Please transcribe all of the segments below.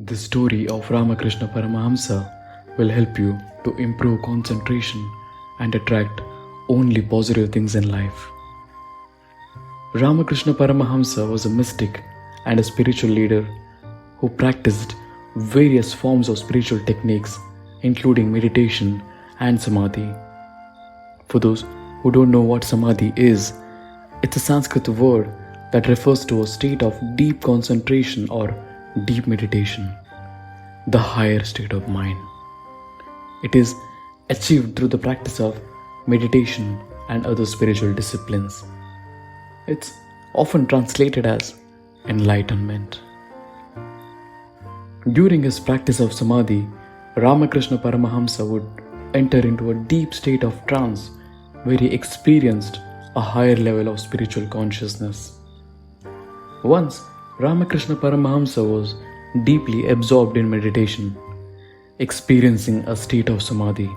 The story of Ramakrishna Paramahamsa will help you to improve concentration and attract only positive things in life. Ramakrishna Paramahamsa was a mystic and a spiritual leader who practiced various forms of spiritual techniques, including meditation and Samadhi. For those who don't know what Samadhi is, it's a Sanskrit word that refers to a state of deep concentration or deep meditation, the higher state of mind. It is achieved through the practice of meditation and other spiritual disciplines. It's often translated as enlightenment. During his practice of Samadhi, Ramakrishna Paramahamsa would enter into a deep state of trance where he experienced a higher level of spiritual consciousness. Once, Ramakrishna Paramahamsa was deeply absorbed in meditation, experiencing a state of Samadhi.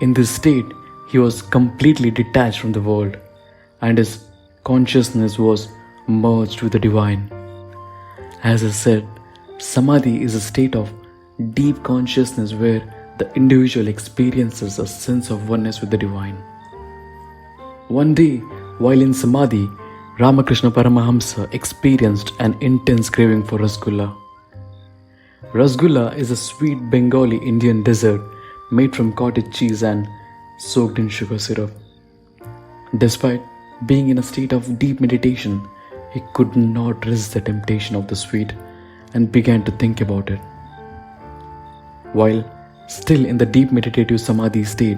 In this state, he was completely detached from the world, and his consciousness was merged with the divine. As I said, Samadhi is a state of deep consciousness where the individual experiences a sense of oneness with the divine. One day, while in Samadhi, Ramakrishna Paramahamsa experienced an intense craving for rasgulla. Rasgulla is a sweet Bengali Indian dessert made from cottage cheese and soaked in sugar syrup. Despite being in a state of deep meditation, he could not resist the temptation of the sweet and began to think about it. While still in the deep meditative Samadhi state,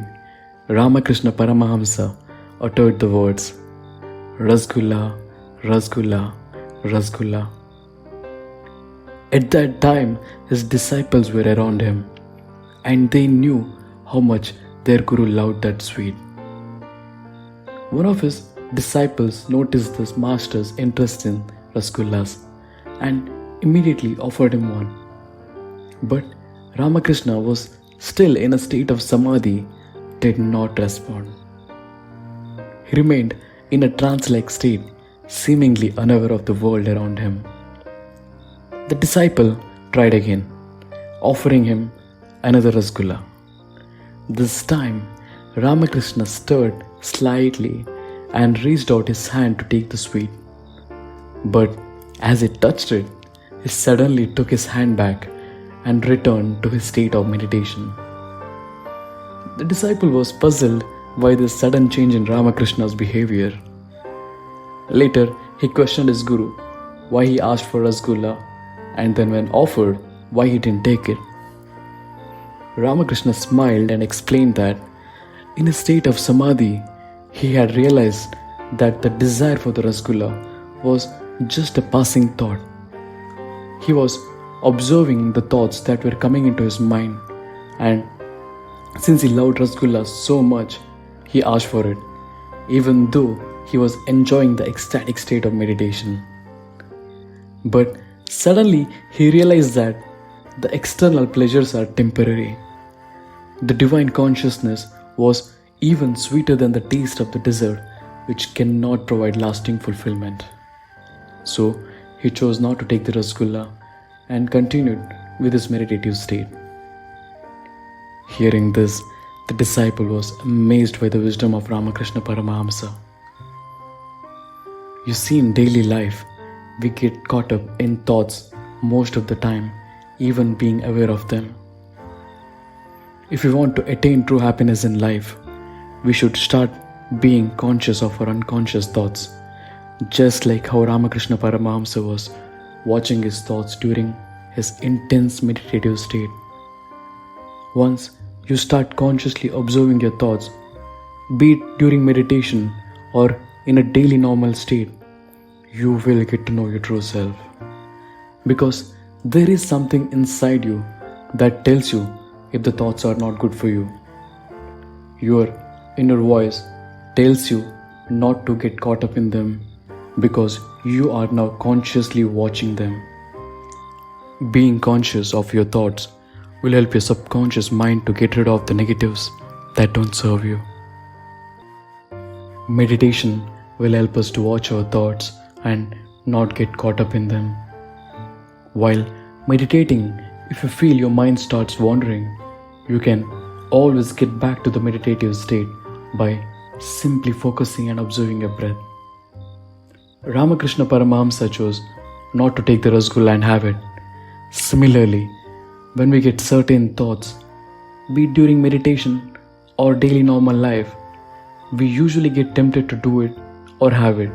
Ramakrishna Paramahamsa uttered the words, "Rasgulla, Rasgulla, Rasgulla." At that time, his disciples were around him, and they knew how much their Guru loved that sweet. One of his disciples noticed the master's interest in rasgullas and immediately offered him one. But Ramakrishna was still in a state of Samadhi, did not respond. He remained in a trance-like state, seemingly unaware of the world around him. The disciple tried again, offering him another rasgulla. This time, Ramakrishna stirred slightly and reached out his hand to take the sweet. But as he touched it, he suddenly took his hand back and returned to his state of meditation. The disciple was puzzled by this sudden change in Ramakrishna's behavior. Later, he questioned his guru why he asked for rasgulla, and then when offered, why he didn't take it. Ramakrishna smiled and explained that in a state of Samadhi, he had realized that the desire for the rasgulla was just a passing thought. He was observing the thoughts that were coming into his mind, and since he loved rasgulla so much, he asked for it, even though he was enjoying the ecstatic state of meditation. But suddenly he realized that the external pleasures are temporary. The divine consciousness was even sweeter than the taste of the dessert, which cannot provide lasting fulfillment. So he chose not to take the rasgulla and continued with his meditative state. Hearing this, the disciple was amazed by the wisdom of Ramakrishna Paramahamsa. You see, in daily life, we get caught up in thoughts most of the time, even being aware of them. If we want to attain true happiness in life, we should start being conscious of our unconscious thoughts, just like how Ramakrishna Paramahamsa was watching his thoughts during his intense meditative state. Once you start consciously observing your thoughts, be it during meditation or in a daily normal state, you will get to know your true self. Because there is something inside you that tells you if the thoughts are not good for you. Your inner voice tells you not to get caught up in them because you are now consciously watching them. Being conscious of your thoughts will help your subconscious mind to get rid of the negatives that don't serve you. Meditation will help us to watch our thoughts and not get caught up in them. While Meditating, if you feel your mind starts wandering, you can always get back to the meditative state by simply focusing and observing your breath. Ramakrishna Paramahamsa chose not to take the rasgulla and have it. Similarly, when we get certain thoughts, be it during meditation or daily normal life, we usually get tempted to do it or have it.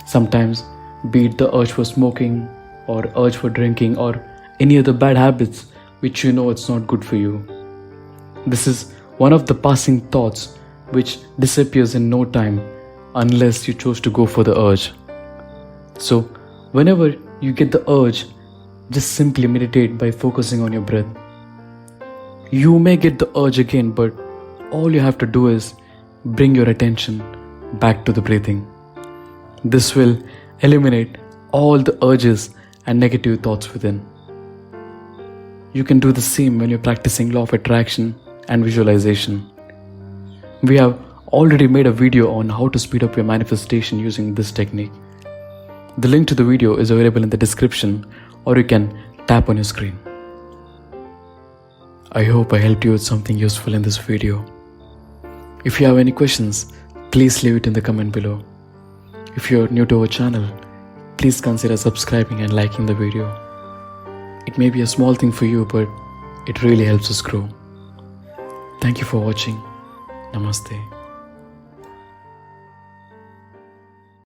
Sometimes, be it the urge for smoking or urge for drinking or any other bad habits which you know it's not good for you. This is one of the passing thoughts which disappears in no time unless you choose to go for the urge. So, whenever you get the urge, just simply meditate by focusing on your breath. You may get the urge again, but all you have to do is bring your attention back to the breathing. This will eliminate all the urges and negative thoughts within. You can do the same when you're practicing law of attraction and visualization. We have already made a video on how to speed up your manifestation using this technique. The link to the video is available in the description, or you can tap on your screen. I hope I helped you with something useful in this video. If you have any questions, please leave it in the comment below. If you are new to our channel, please consider subscribing and liking the video. It may be a small thing for you, but it really helps us grow. Thank you for watching. Namaste.